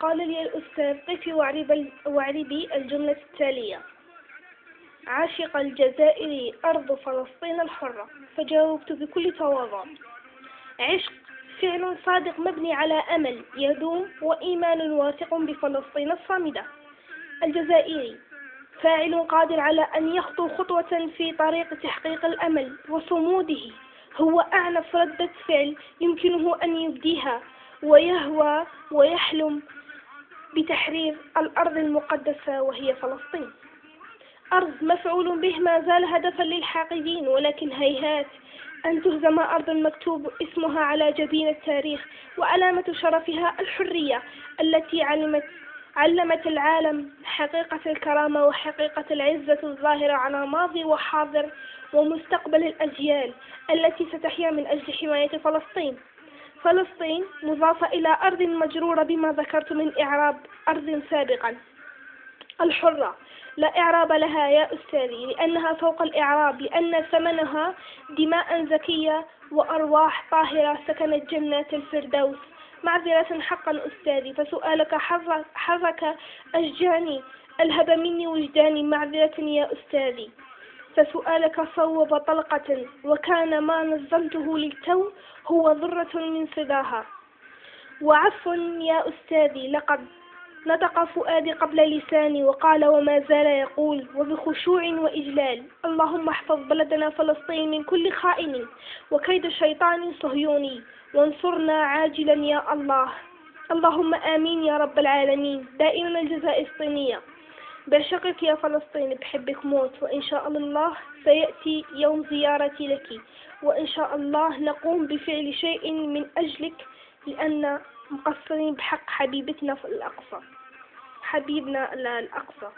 قال لي الأستاذ: قفي واعربي الجملة التالية: عاشق الجزائر أرض فلسطين الحرة. فجاوبت بكل تواضع: عشق فعل صادق مبني على أمل يدوم وإيمان واثق بفلسطين الصامدة. الجزائري فاعل قادر على أن يخطو خطوة في طريق تحقيق الأمل وصموده، هو أعنف ردة فعل يمكنه أن يبديها، ويهوى ويحلم بتحرير الأرض المقدسة وهي فلسطين. أرض مفعول به ما زال هدفا للحاقدين، ولكن هيهات أن تهزم أرض مكتوب اسمها على جبين التاريخ وعلامة شرفها الحرية التي علمت العالم حقيقة الكرامة وحقيقة العزة الظاهرة على ماضي وحاضر ومستقبل الأجيال التي ستحيا من أجل حماية فلسطين. فلسطين مضافة إلى أرض مجرورة بما ذكرت من إعراب أرض سابقا. الحرة لا إعراب لها يا أستاذي، لأنها فوق الإعراب، لأن ثمنها دماء زكية وأرواح طاهرة سكنت جنات الفردوس. معذرة حقا أستاذي، فسؤالك حظك أشجاني، ألهب مني وجداني. معذرة يا أستاذي، فسؤالك صوب طلقة، وكان ما نظمته للتو هو ذرة من صداها. وعفو يا أستاذي، لقد نطق فؤادي قبل لساني وقال وما زال يقول وبخشوع وإجلال: اللهم احفظ بلدنا فلسطين من كل خائن وكيد شيطان صهيوني، وانصرنا عاجلا يا الله. اللهم آمين يا رب العالمين. دائما الجزائر فلسطينية. بعشقك يا فلسطين، بحبك موت، وإن شاء الله سيأتي يوم زيارتي لك، وإن شاء الله نقوم بفعل شيء من أجلك، لأن مقصرين بحق حبيبتنا في الأقصى، حبيبنا الأقصى.